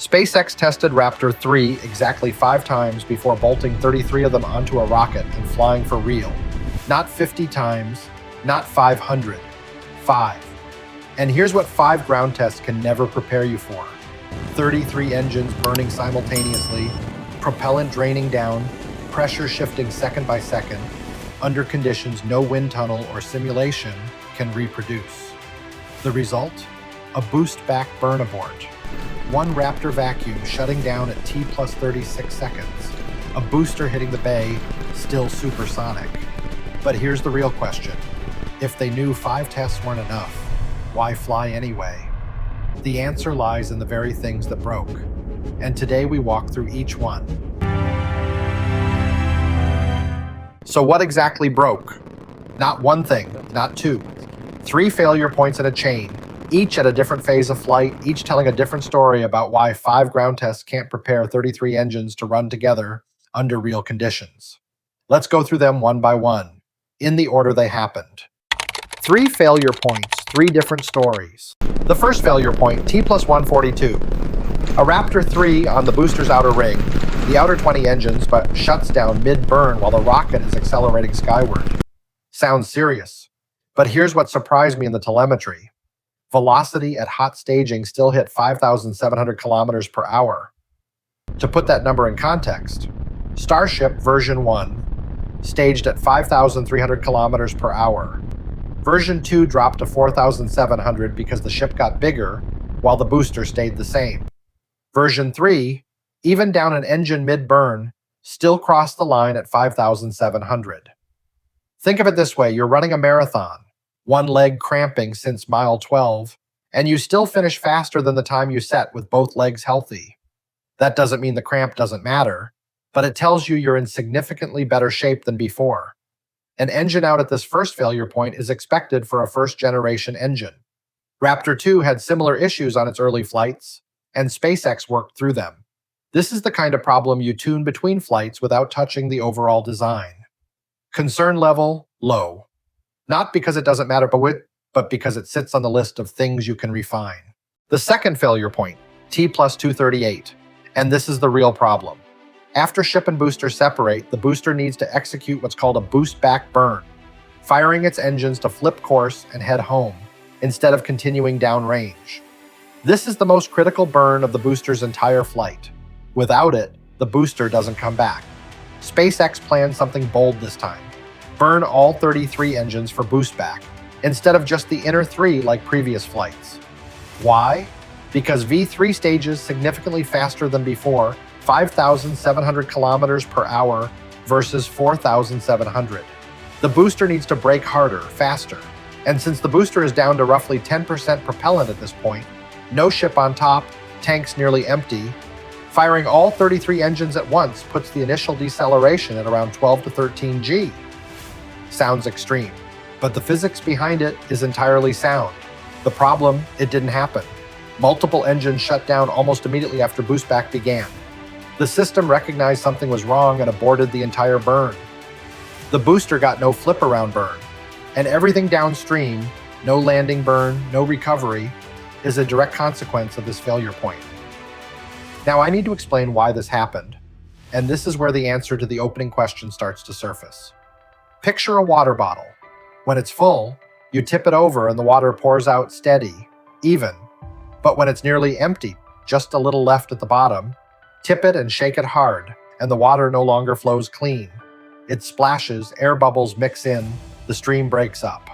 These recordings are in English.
SpaceX tested Raptor 3 exactly 5 times before bolting 33 of them onto a rocket and flying for real. Not 50 times, not 500, 5. And here's what 5 ground tests can never prepare you for. 33 engines burning simultaneously, propellant draining down, pressure shifting second by second, under conditions no wind tunnel or simulation can reproduce. The result? A Boostback burn abort. One Raptor vacuum shutting down at T plus 36 seconds. A booster hitting the bay, still supersonic. But here's the real question. If they knew 5 tests weren't enough, why fly anyway? The answer lies in the very things that broke. And today we walk through each one. So what exactly broke? Not one thing, not 2. 3 failure points in a chain, each at a different phase of flight, each telling a different story about why 5 ground tests can't prepare 33 engines to run together under real conditions. Let's go through them one by one, in the order they happened. 3 failure points, 3 different stories. The first failure point, T plus 142. A Raptor 3 on the booster's outer ring, the outer 20 engines, but shuts down mid-burn while the rocket is accelerating skyward. Sounds serious. But here's what surprised me in the telemetry. Velocity at hot staging still hit 5,700 kilometers per hour. To put that number in context, Starship version 1 staged at 5,300 kilometers per hour. Version 2 dropped to 4,700 because the ship got bigger, while the booster stayed the same. Version 3, even down an engine mid-burn, still crossed the line at 5,700. Think of it this way, you're running a marathon, one leg cramping since mile 12, and you still finish faster than the time you set with both legs healthy. That doesn't mean the cramp doesn't matter, but it tells you you're in significantly better shape than before. An engine out at this first failure point is expected for a first-generation engine. Raptor 2 had similar issues on its early flights, and SpaceX worked through them. This is the kind of problem you tune between flights without touching the overall design. Concern level, low. Not because it doesn't matter, but because it sits on the list of things you can refine. The second failure point, T plus 238, and this is the real problem. After ship and booster separate, the booster needs to execute what's called a Boostback burn, firing its engines to flip course and head home, instead of continuing downrange. This is the most critical burn of the booster's entire flight. Without it, the booster doesn't come back. SpaceX planned something bold this time. Burn all 33 engines for Boostback, instead of just the inner 3 like previous flights. Why? Because V3 stages significantly faster than before, 5,700 kilometers per hour versus 4,700. The booster needs to brake harder, faster. And since the booster is down to roughly 10% propellant at this point, no ship on top, tanks nearly empty, firing all 33 engines at once puts the initial deceleration at around 12 to 13 G. Sounds extreme, but the physics behind it is entirely sound. The problem, it didn't happen. Multiple engines shut down almost immediately after Boostback began. The system recognized something was wrong and aborted the entire burn. The booster got no flip-around burn, and everything downstream, no landing burn, no recovery, is a direct consequence of this failure point. Now I need to explain why this happened, and this is where the answer to the opening question starts to surface. Picture a water bottle. When it's full, you tip it over and the water pours out steady, even. But when it's nearly empty, just a little left at the bottom, tip it and shake it hard, and the water no longer flows clean. It splashes, air bubbles mix in, the stream breaks up.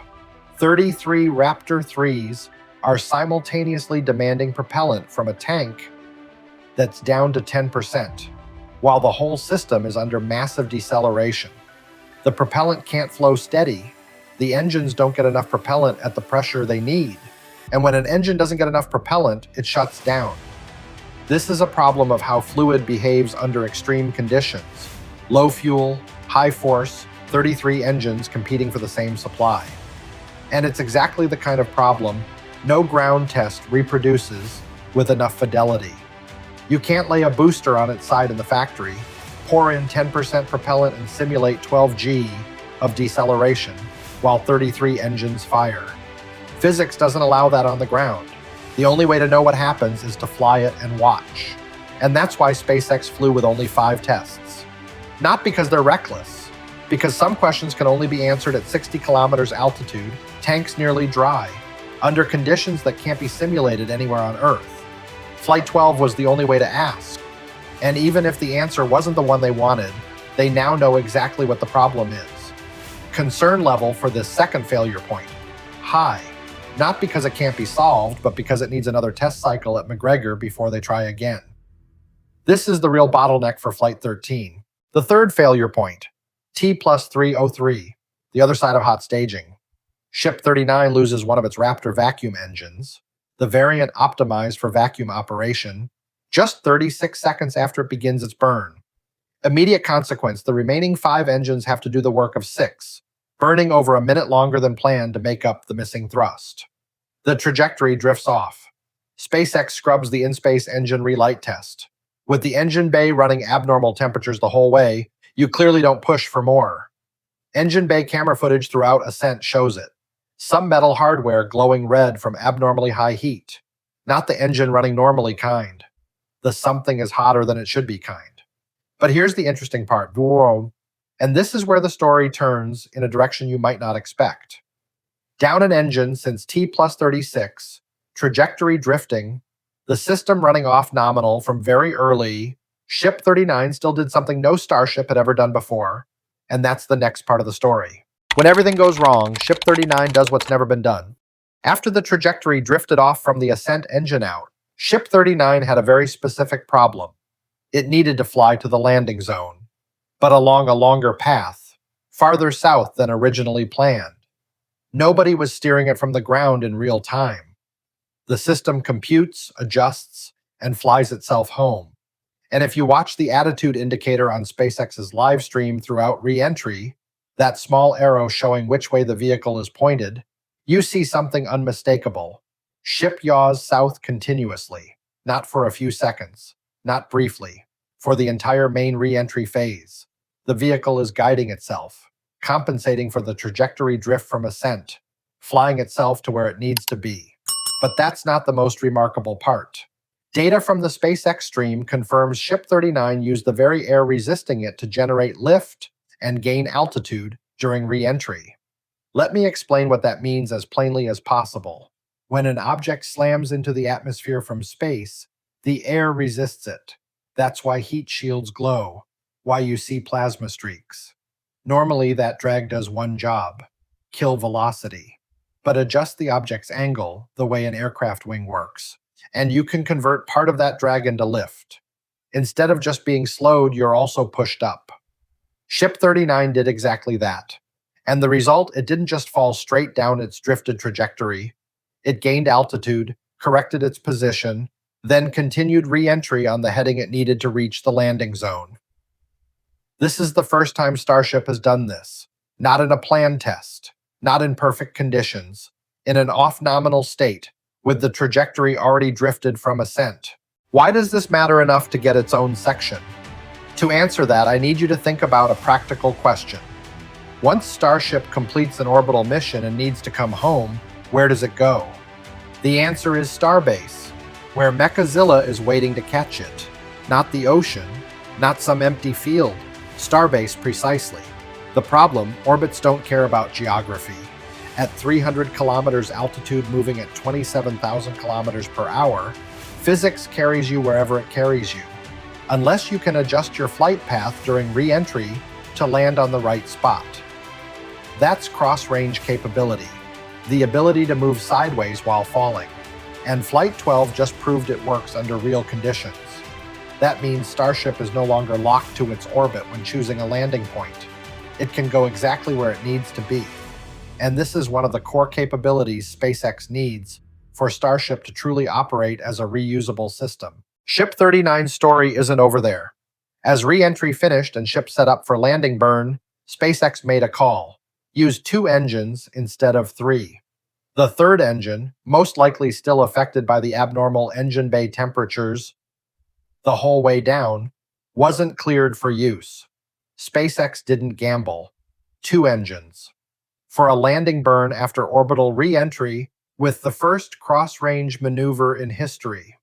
33 Raptor 3s are simultaneously demanding propellant from a tank that's down to 10%, while the whole system is under massive deceleration. The propellant can't flow steady, the engines don't get enough propellant at the pressure they need, and when an engine doesn't get enough propellant, it shuts down. This is a problem of how fluid behaves under extreme conditions. Low fuel, high force, 33 engines competing for the same supply. And it's exactly the kind of problem no ground test reproduces with enough fidelity. You can't lay a booster on its side in the factory, pour in 10% propellant and simulate 12 G of deceleration while 33 engines fire. Physics doesn't allow that on the ground. The only way to know what happens is to fly it and watch. And that's why SpaceX flew with only 5 tests. Not because they're reckless, because some questions can only be answered at 60 kilometers altitude, tanks nearly dry, under conditions that can't be simulated anywhere on Earth. Flight 12 was the only way to ask. And even if the answer wasn't the one they wanted, they now know exactly what the problem is. Concern level for this second failure point, high. Not because it can't be solved, but because it needs another test cycle at McGregor before they try again. This is the real bottleneck for Flight 13. The third failure point, T+303, the other side of hot staging. Ship 39 loses one of its Raptor vacuum engines, the variant optimized for vacuum operation, just 36 seconds after it begins its burn. Immediate consequence, the remaining 5 engines have to do the work of 6, burning over a minute longer than planned to make up the missing thrust. The trajectory drifts off. SpaceX scrubs the in-space engine relight test. With the engine bay running abnormal temperatures the whole way, you clearly don't push for more. Engine bay camera footage throughout ascent shows it. Some metal hardware glowing red from abnormally high heat. Not the engine running normally kind. The something is hotter than it should be kind. But here's the interesting part. And this is where the story turns in a direction you might not expect. Down an engine since T+36, trajectory drifting, the system running off nominal from very early, Ship 39 still did something no Starship had ever done before, and that's the next part of the story. When everything goes wrong, Ship 39 does what's never been done. After the trajectory drifted off from the ascent engine out, Ship 39 had a very specific problem. It needed to fly to the landing zone, but along a longer path, farther south than originally planned. Nobody was steering it from the ground in real time. The system computes, adjusts, and flies itself home. And if you watch the attitude indicator on SpaceX's live stream throughout re-entry, that small arrow showing which way the vehicle is pointed, you see something unmistakable. Ship yaws south continuously, not for a few seconds, not briefly, for the entire main re-entry phase. The vehicle is guiding itself, compensating for the trajectory drift from ascent, flying itself to where it needs to be. But that's not the most remarkable part. Data from the SpaceX stream confirms Ship 39 used the very air resisting it to generate lift and gain altitude during re-entry. Let me explain what that means as plainly as possible. When an object slams into the atmosphere from space, the air resists it. That's why heat shields glow, why you see plasma streaks. Normally, that drag does one job: kill velocity. But adjust the object's angle the way an aircraft wing works, and you can convert part of that drag into lift. Instead of just being slowed, you're also pushed up. Ship 39 did exactly that. And the result, it didn't just fall straight down its drifted trajectory. It gained altitude, corrected its position, then continued re-entry on the heading it needed to reach the landing zone. This is the first time Starship has done this, not in a planned test. Not in perfect conditions, in an off-nominal state, with the trajectory already drifted from ascent. Why does this matter enough to get its own section? To answer that, I need you to think about a practical question. Once Starship completes an orbital mission and needs to come home, where does it go? The answer is Starbase, where Mechazilla is waiting to catch it. Not the ocean, not some empty field. Starbase precisely. The problem, orbits don't care about geography. At 300 kilometers altitude moving at 27,000 kilometers per hour, physics carries you wherever it carries you, unless you can adjust your flight path during re-entry to land on the right spot. That's cross-range capability, the ability to move sideways while falling. And Flight 12 just proved it works under real conditions. That means Starship is no longer locked to its orbit when choosing a landing point. It can go exactly where it needs to be. And this is one of the core capabilities SpaceX needs for Starship to truly operate as a reusable system. Ship 39's story isn't over there. As re-entry finished and ship set up for landing burn, SpaceX made a call. Use 2 engines instead of 3. The third engine, most likely still affected by the abnormal engine bay temperatures the whole way down, wasn't cleared for use. SpaceX didn't gamble. 2 engines. For a landing burn after orbital re-entry with the first cross-range maneuver in history.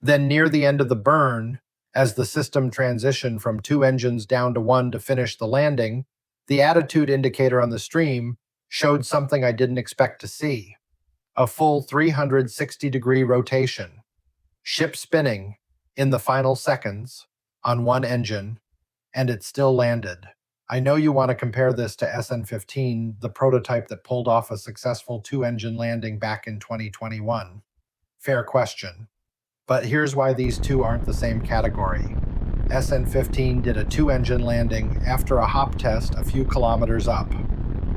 Then near the end of the burn, as the system transitioned from 2 engines down to 1 to finish the landing, the attitude indicator on the stream showed something I didn't expect to see: a full 360-degree rotation. Ship spinning in the final seconds on 1 engine, and it still landed. I know you want to compare this to SN15, the prototype that pulled off a successful 2 engine landing back in 2021. Fair question. But here's why these two aren't the same category. SN15 did a 2 engine landing after a hop test a few kilometers up.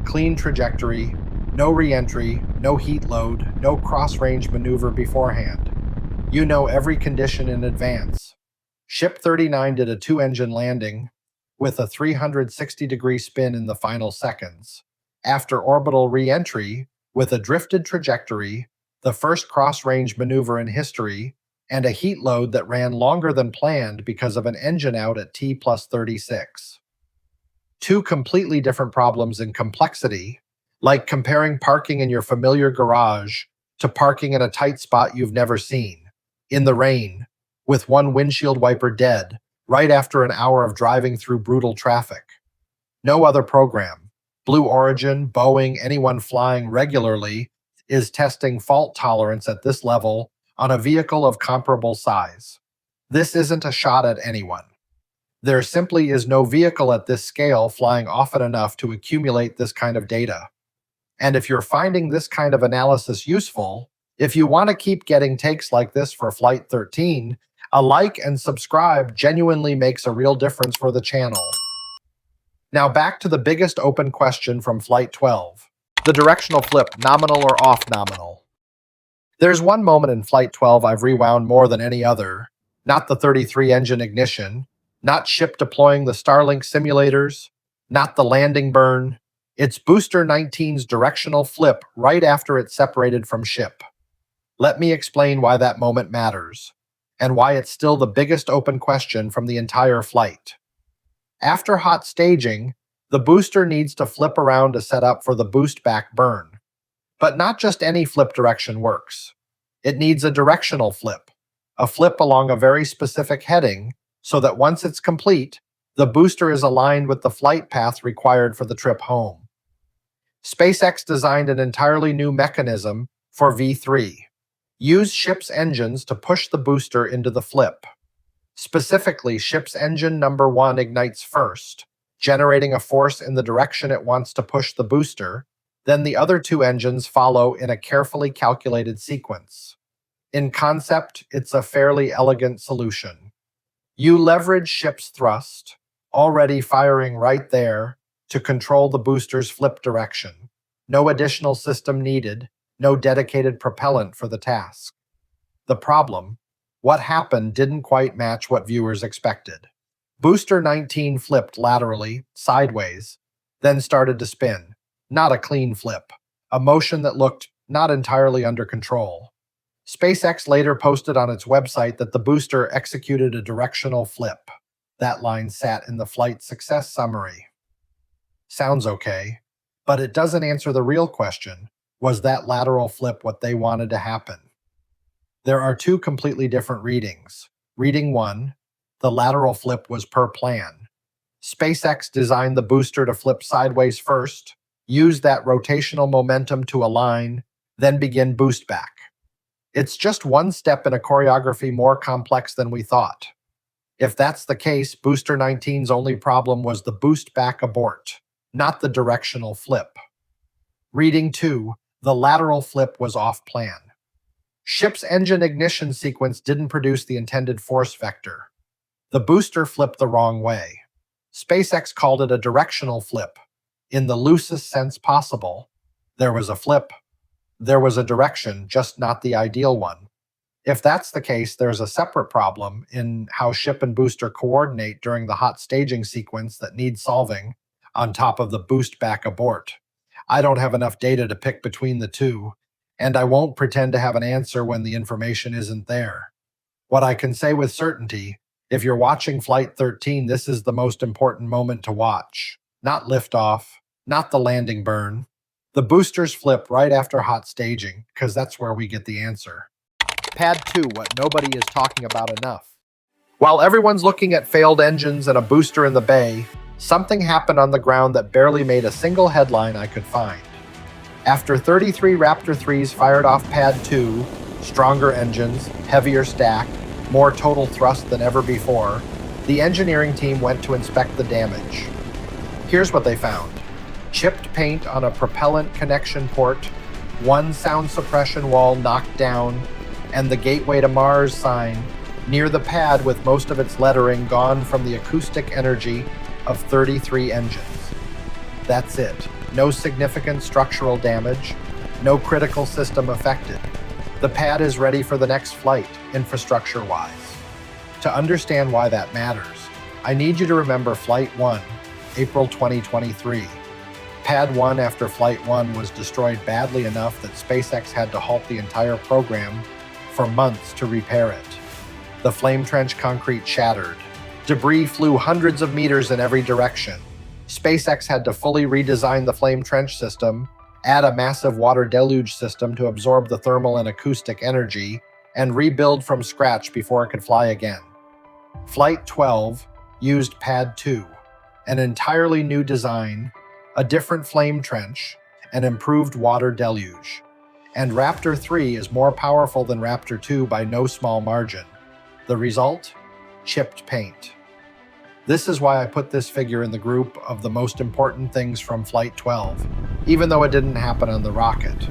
Clean trajectory, no re-entry, no heat load, no cross-range maneuver beforehand. You know every condition in advance. Ship 39 did a 2 engine landing with a 360-degree spin in the final seconds. After orbital re-entry, with a drifted trajectory, the first cross-range maneuver in history, and a heat load that ran longer than planned because of an engine out at T plus 36. Two completely different problems in complexity, like comparing parking in your familiar garage to parking in a tight spot you've never seen, in the rain, with one windshield wiper dead, right after an hour of driving through brutal traffic. No other program, Blue Origin, Boeing, anyone flying regularly, is testing fault tolerance at this level on a vehicle of comparable size. This isn't a shot at anyone. There simply is no vehicle at this scale flying often enough to accumulate this kind of data. And if you're finding this kind of analysis useful, if you want to keep getting takes like this for Flight 13, a like and subscribe genuinely makes a real difference for the channel. Now back to the biggest open question from Flight 12. The directional flip, nominal or off-nominal? There's one moment in Flight 12 I've rewound more than any other. Not the 33-engine ignition, not ship deploying the Starlink simulators, not the landing burn. It's Booster 19's directional flip right after it separated from ship. Let me explain why that moment matters, and why it's still the biggest open question from the entire flight. After hot staging, the booster needs to flip around to set up for the Boostback burn. But not just any flip direction works. It needs a directional flip, a flip along a very specific heading, so that once it's complete, the booster is aligned with the flight path required for the trip home. SpaceX designed an entirely new mechanism for V3. Use ship's engines to push the booster into the flip. Specifically, ship's engine number 1 ignites first, generating a force in the direction it wants to push the booster. Then the other 2 engines follow in a carefully calculated sequence. In concept, it's a fairly elegant solution. You leverage ship's thrust, already firing right there, to control the booster's flip direction. No additional system needed, no dedicated propellant for the task. The problem: what happened didn't quite match what viewers expected. Booster 19 flipped laterally, sideways, then started to spin. Not a clean flip, a motion that looked not entirely under control. SpaceX later posted on its website that the booster executed a directional flip. That line sat in the flight success summary. Sounds okay, but it doesn't answer the real question: was that lateral flip what they wanted to happen? There are 2 completely different readings. Reading 1, the lateral flip was per plan. SpaceX designed the booster to flip sideways first, use that rotational momentum to align, then begin Boostback. It's just one step in a choreography more complex than we thought. If that's the case, Booster 19's only problem was the Boostback abort, not the directional flip. Reading 2, the lateral flip was off plan. Ship's engine ignition sequence didn't produce the intended force vector. The booster flipped the wrong way. SpaceX called it a directional flip. In the loosest sense possible, there was a flip. There was a direction, just not the ideal one. If that's the case, there's a separate problem in how ship and booster coordinate during the hot staging sequence that needs solving, on top of the Boostback abort. I don't have enough data to pick between the two, and I won't pretend to have an answer when the information isn't there. What I can say with certainty: if you're watching Flight 13, this is the most important moment to watch. Not liftoff, not the landing burn. The boosters flip right after hot staging, because that's where we get the answer. Pad 2, what nobody is talking about enough. While everyone's looking at failed engines and a booster in the bay, something happened on the ground that barely made a single headline I could find. After 33 Raptor 3s fired off Pad 2, stronger engines, heavier stack, more total thrust than ever before, the engineering team went to inspect the damage. Here's what they found. Chipped paint on a propellant connection port, one sound suppression wall knocked down, and the Gateway to Mars sign near the pad with most of its lettering gone from the acoustic energy of 33 engines. That's it. No significant structural damage, no critical system affected. The pad is ready for the next flight, infrastructure-wise. To understand why that matters, I need you to remember Flight 1, April 2023. Pad 1 after Flight 1 was destroyed badly enough that SpaceX had to halt the entire program for months to repair it. The flame trench concrete shattered. Debris flew hundreds of meters in every direction. SpaceX had to fully redesign the flame trench system, add a massive water deluge system to absorb the thermal and acoustic energy, and rebuild from scratch before it could fly again. Flight 12 used Pad 2, an entirely new design, a different flame trench, and improved water deluge. And Raptor 3 is more powerful than Raptor 2 by no small margin. The result? Chipped paint. This is why I put this figure in the group of the most important things from Flight 12, even though it didn't happen on the rocket.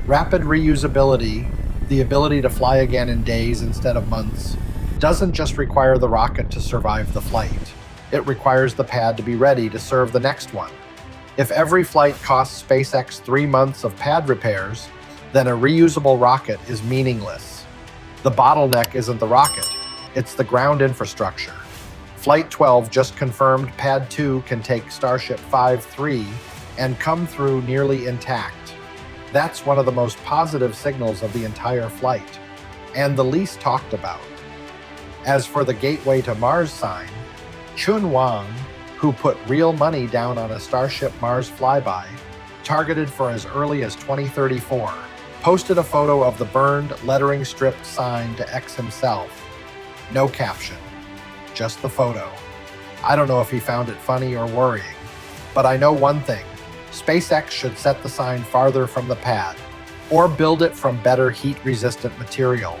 Rapid reusability, the ability to fly again in days instead of months, doesn't just require the rocket to survive the flight. It requires the pad to be ready to serve the next one. If every flight costs SpaceX 3 months of pad repairs, then a reusable rocket is meaningless. The bottleneck isn't the rocket, it's the ground infrastructure. Flight 12 just confirmed Pad 2 can take Starship 5-3 and come through nearly intact. That's one of the most positive signals of the entire flight, and the least talked about. As for the Gateway to Mars sign, Chun Wang, who put real money down on a Starship Mars flyby, targeted for as early as 2034, posted a photo of the burned, lettering stripped sign to X himself. No caption, just the photo. I don't know if he found it funny or worrying, but I know one thing. SpaceX should set the sign farther from the pad, or build it from better heat-resistant material.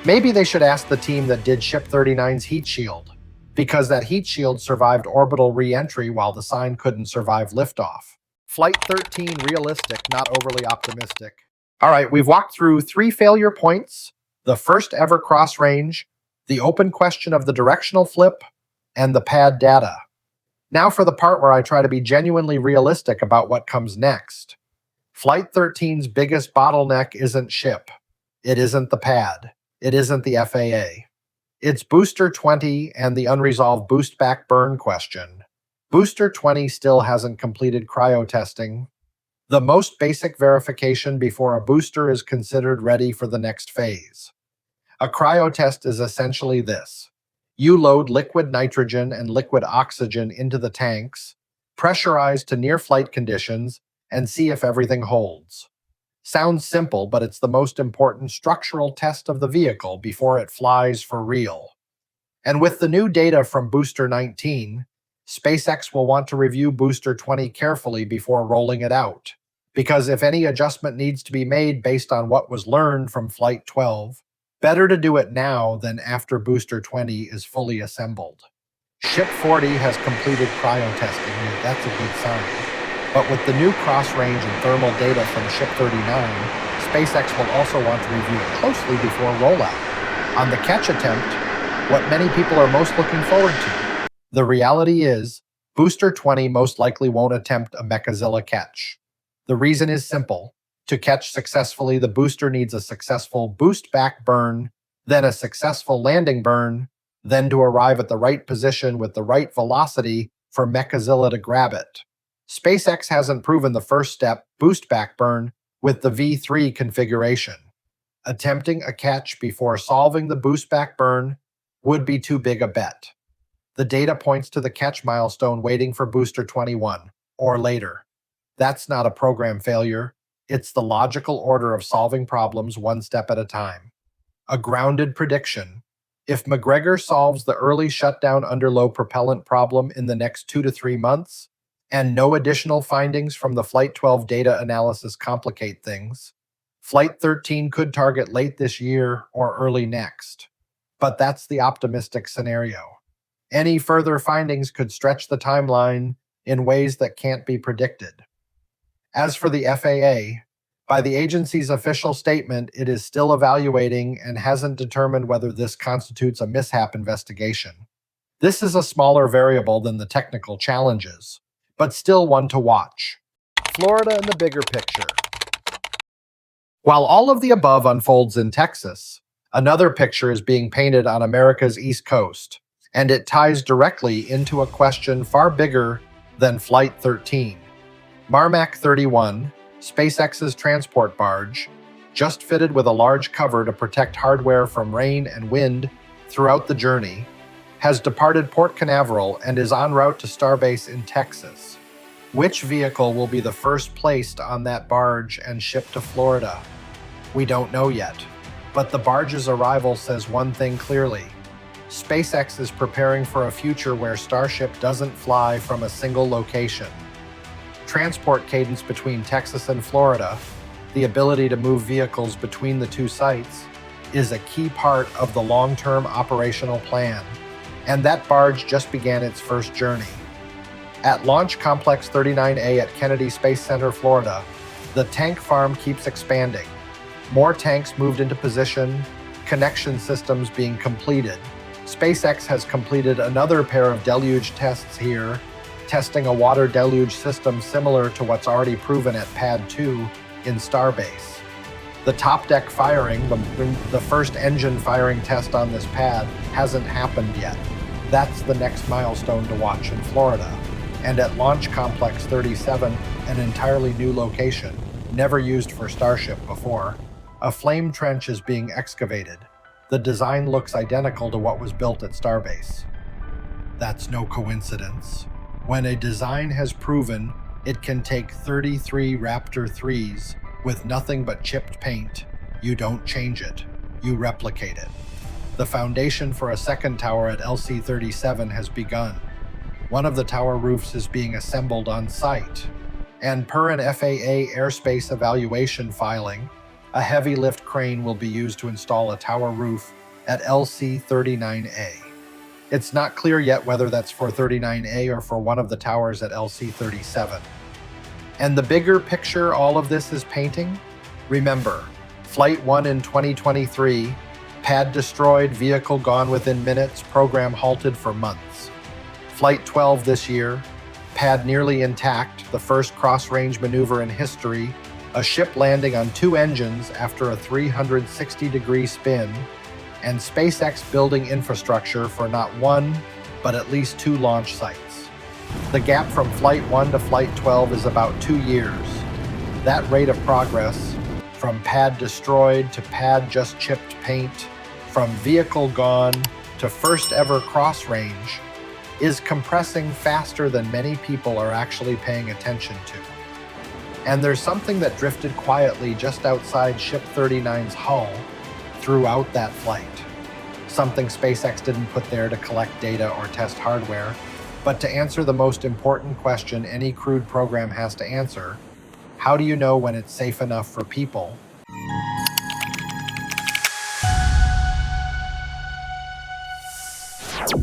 Maybe they should ask the team that did Ship 39's heat shield, because that heat shield survived orbital re-entry while the sign couldn't survive liftoff. Flight 13 realistic, not overly optimistic. All right, we've walked through 3 failure points, the first ever cross range, the open question of the directional flip, and the pad data. Now for the part where I try to be genuinely realistic about what comes next. Flight 13's biggest bottleneck isn't ship. It isn't the pad. It isn't the FAA. It's Booster 20 and the unresolved Boostback burn question. Booster 20 still hasn't completed cryo testing, the most basic verification before a booster is considered ready for the next phase. A cryo test is essentially this. You load liquid nitrogen and liquid oxygen into the tanks, pressurize to near flight conditions, and see if everything holds. Sounds simple, but it's the most important structural test of the vehicle before it flies for real. And with the new data from Booster 19, SpaceX will want to review Booster 20 carefully before rolling it out. Because if any adjustment needs to be made based on what was learned from Flight 12, better to do it now than after Booster 20 is fully assembled. Ship 40 has completed cryo testing, and that's a good sign. But with the new cross-range and thermal data from Ship 39, SpaceX will also want to review it closely before rollout. On the catch attempt, what many people are most looking forward to. The reality is, Booster 20 most likely won't attempt a Mechazilla catch. The reason is simple. To catch successfully, the booster needs a successful Boostback burn, then a successful landing burn, then to arrive at the right position with the right velocity for Mechazilla to grab it. SpaceX hasn't proven the first step, Boostback burn, with the V3 configuration. Attempting a catch before solving the Boostback burn would be too big a bet. The data points to the catch milestone waiting for Booster 21, or later. That's not a program failure. It's the logical order of solving problems one step at a time. A grounded prediction. If McGregor solves the early shutdown under low propellant problem in the next 2 to 3 months, and no additional findings from the Flight 12 data analysis complicate things, Flight 13 could target late this year or early next. But that's the optimistic scenario. Any further findings could stretch the timeline in ways that can't be predicted. As for the FAA, by the agency's official statement, it is still evaluating and hasn't determined whether this constitutes a mishap investigation. This is a smaller variable than the technical challenges, but still one to watch. Florida in the bigger picture. While all of the above unfolds in Texas, another picture is being painted on America's East Coast, and it ties directly into a question far bigger than Flight 13. Marmac 31, SpaceX's transport barge, just fitted with a large cover to protect hardware from rain and wind throughout the journey, has departed Port Canaveral and is en route to Starbase in Texas. Which vehicle will be the first placed on that barge and shipped to Florida? We don't know yet, but the barge's arrival says one thing clearly. SpaceX is preparing for a future where Starship doesn't fly from a single location. Transport cadence between Texas and Florida, the ability to move vehicles between the two sites, is a key part of the long-term operational plan, and that barge just began its first journey. At Launch Complex 39A at Kennedy Space Center, Florida, the tank farm keeps expanding. More tanks moved into position, connection systems being completed. SpaceX has completed another pair of deluge tests here, testing a water deluge system similar to what's already proven at Pad 2 in Starbase. The top deck firing, the first engine firing test on this pad, hasn't happened yet. That's the next milestone to watch in Florida. And at Launch Complex 37, an entirely new location, never used for Starship before, a flame trench is being excavated. The design looks identical to what was built at Starbase. That's no coincidence. When a design has proven it can take 33 Raptor 3s with nothing but chipped paint, you don't change it, you replicate it. The foundation for a second tower at LC-37 has begun. One of the tower roofs is being assembled on site. And per an FAA airspace evaluation filing, a heavy lift crane will be used to install a tower roof at LC-39A. It's not clear yet whether that's for 39A or for one of the towers at LC-37. And the bigger picture all of this is painting? Remember, Flight 1 in 2023, pad destroyed, vehicle gone within minutes, program halted for months. Flight 12 this year, pad nearly intact, the first cross-range maneuver in history, a ship landing on 2 engines after a 360-degree spin, and SpaceX building infrastructure for not one, but at least 2 launch sites. The gap from Flight 1 to Flight 12 is about 2 years. That rate of progress, from pad destroyed to pad just chipped paint, from vehicle gone to first ever cross range, is compressing faster than many people are actually paying attention to. And there's something that drifted quietly just outside Ship 39's hull throughout that flight. Something SpaceX didn't put there to collect data or test hardware, but to answer the most important question any crewed program has to answer: how do you know when it's safe enough for people